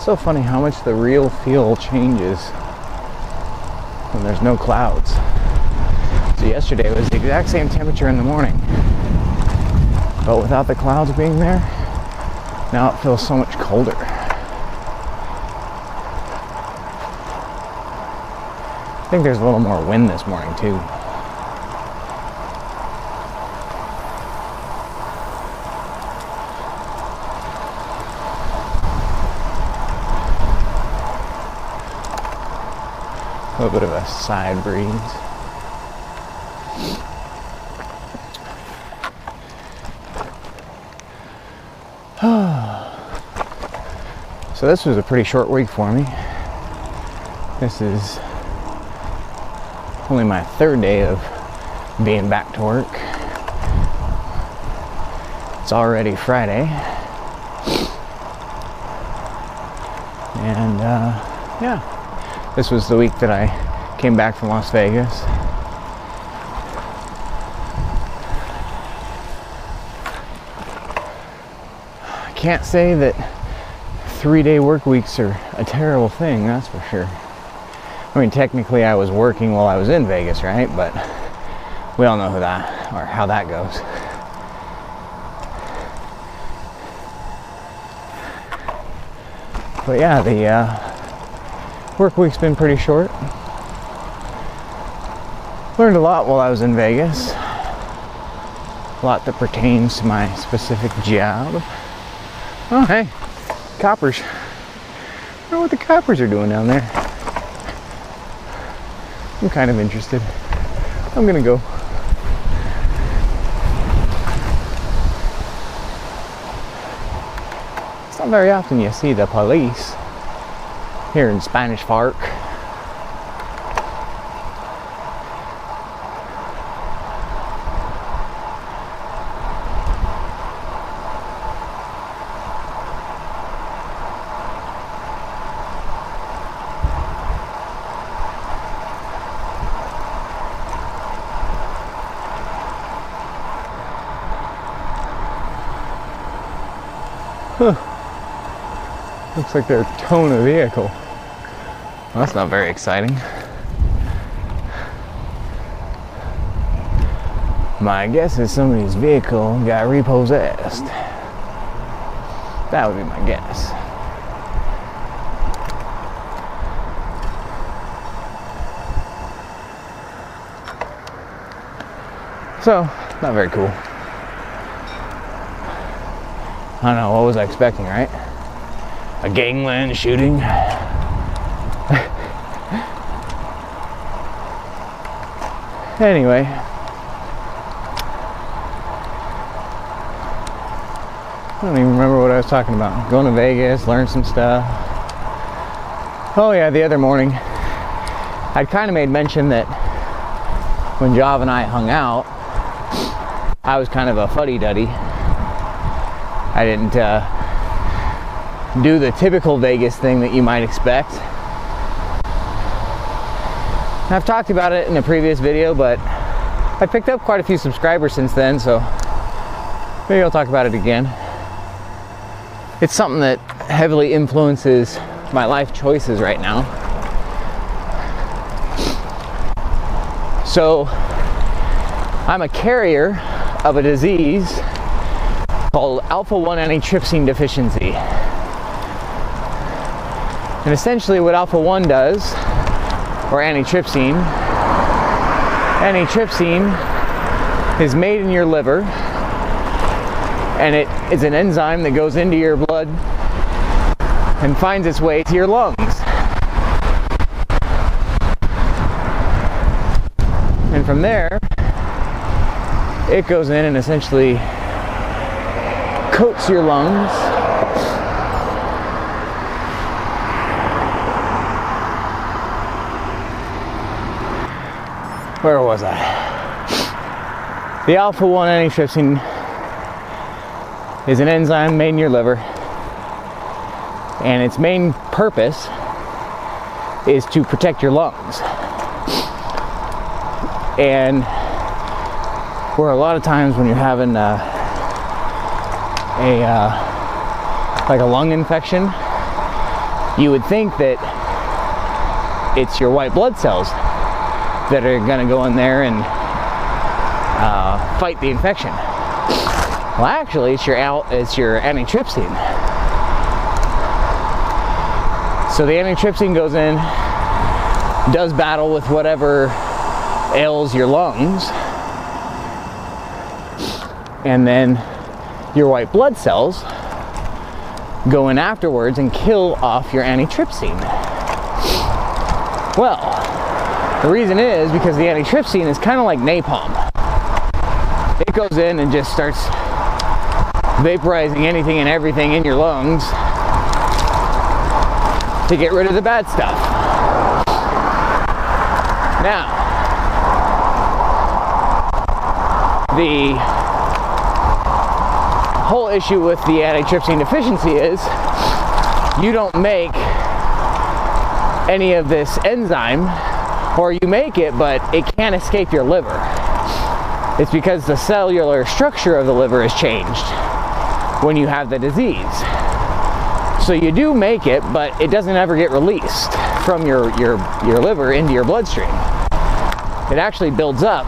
So funny how much the real feel changes when there's no clouds. So yesterday was the exact same temperature in the morning, but without the clouds being there, now it feels so much colder. I think there's a little more wind this morning too. A little bit of a side breeze. So this was a pretty short week for me. This is only my third day of being back to work. It's already Friday. And yeah. This was the week that I came back from Las Vegas. I can't say that 3-day work weeks are a terrible thing, that's for sure. I mean, technically I was working while I was in Vegas, right? But we all know who that, or how that goes. But yeah, the work week's been pretty short. Learned a lot while I was in Vegas. A lot that pertains to my specific job. Oh, hey, coppers. I wonder what the coppers are doing down there. I'm kind of interested. I'm gonna go. It's not very often you see the police here in Spanish Fork. Looks like they're towing a vehicle. Well, that's not very exciting. My guess is somebody's vehicle got repossessed. That would be my guess. So, not very cool. I don't know, what was I expecting, right? A gangland shooting? Anyway, I don't even remember what I was talking about. Going to Vegas, learn some stuff. Oh yeah, the other morning, I'd kind of made mention that when Jav and I hung out, I was kind of a fuddy-duddy. I didn't do the typical Vegas thing that you might expect. I've talked about it in a previous video, but I picked up quite a few subscribers since then, so maybe I'll talk about it again. It's something that heavily influences my life choices right now. So, I'm a carrier of a disease called alpha-1 antitrypsin deficiency. And essentially what alpha-1 does, or antitrypsin is made in your liver, and it is an enzyme that goes into your blood and finds its way to your lungs. And from there, it goes in and essentially coats your lungs where was I? The alpha-1 antitrypsin is an enzyme made in your liver, and its main purpose is to protect your lungs. And where a lot of times when you're having like a lung infection, you would think that it's your white blood cells that are going to go in there and fight the infection. Well, actually, it's your antitrypsin. So the antitrypsin goes in, does battle with whatever ails your lungs, and then your white blood cells go in afterwards and kill off your antitrypsin. Well, the reason is because the antitrypsin is kind of like napalm. It goes in and just starts vaporizing anything and everything in your lungs to get rid of the bad stuff. Now, the whole issue with the antitrypsin deficiency is you don't make any of this enzyme, or you make it, but it can't escape your liver. It's because the cellular structure of the liver has changed when you have the disease. So you do make it, but it doesn't ever get released from your liver into your bloodstream. It actually builds up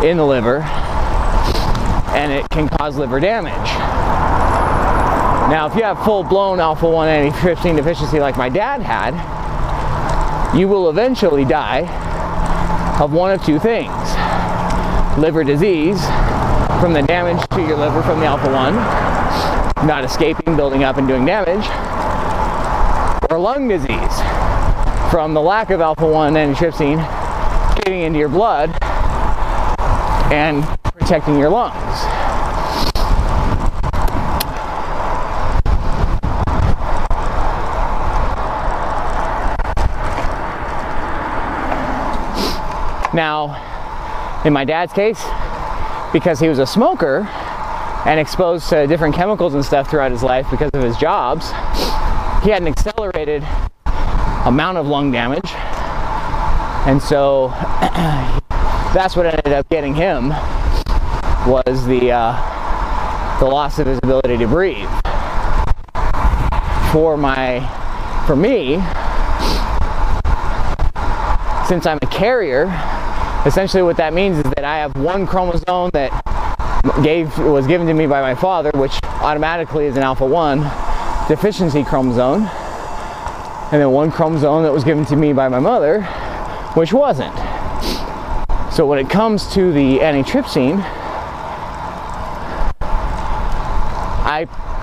in the liver, and it can cause liver damage. Now, if you have full-blown alpha-1 antitrypsin deficiency like my dad had, you will eventually die of one of two things: liver disease from the damage to your liver from the alpha-1 not escaping, building up, and doing damage, or lung disease from the lack of alpha-1 antitrypsin getting into your blood and protecting your lungs. Now, in my dad's case, because he was a smoker and exposed to different chemicals and stuff throughout his life because of his jobs, he had an accelerated amount of lung damage, and so that's what ended up getting him, was the loss of his ability to breathe. For me, since I'm a carrier, essentially what that means is that I have one chromosome that was given to me by my father, which automatically is an alpha-1 deficiency chromosome, and then one chromosome that was given to me by my mother, which wasn't. So when it comes to the antitrypsin,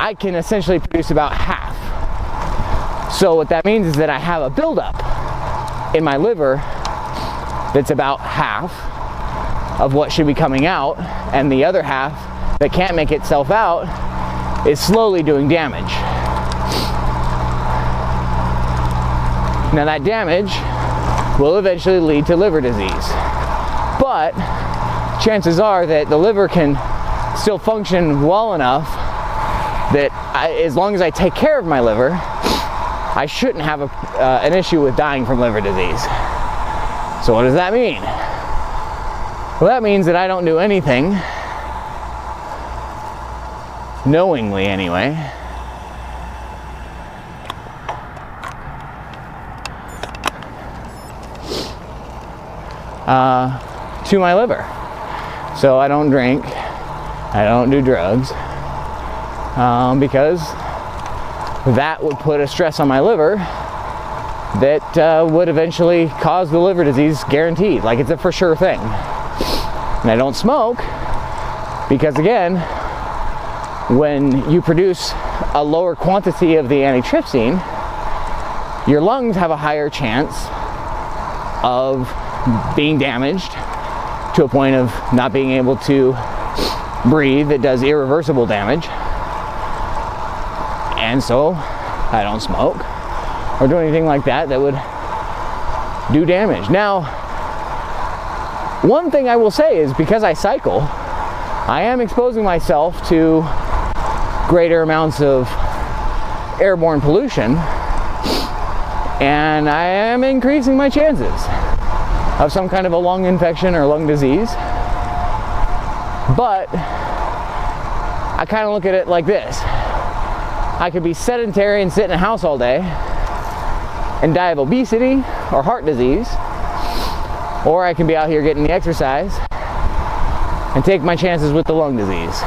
I can essentially produce about half. So what that means is that I have a buildup in my liver that's about half of what should be coming out, and the other half that can't make itself out is slowly doing damage. Now that damage will eventually lead to liver disease, but chances are that the liver can still function well enough that as long as I take care of my liver, I shouldn't have an issue with dying from liver disease. So what does that mean? Well, that means that I don't do anything, knowingly anyway, to my liver. So I don't drink, I don't do drugs, because that would put a stress on my liver that would eventually cause the liver disease, guaranteed. Like, it's a for sure thing. And I don't smoke because, again, when you produce a lower quantity of the antitrypsin, your lungs have a higher chance of being damaged to a point of not being able to breathe. It does irreversible damage. And so I don't smoke or do anything like that that would do damage. Now, one thing I will say is, because I cycle, I am exposing myself to greater amounts of airborne pollution, and I am increasing my chances of some kind of a lung infection or lung disease. But I kind of look at it like this. I could be sedentary and sit in a house all day and die of obesity or heart disease, or I can be out here getting the exercise and take my chances with the lung disease.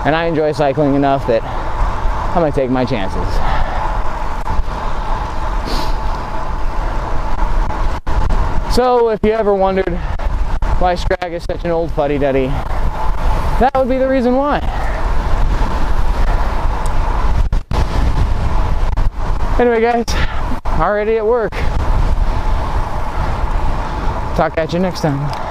And I enjoy cycling enough that I'm gonna take my chances. So if you ever wondered why Scrag is such an old fuddy-duddy, that would be the reason why. Anyway guys, already at work. Talk at you next time.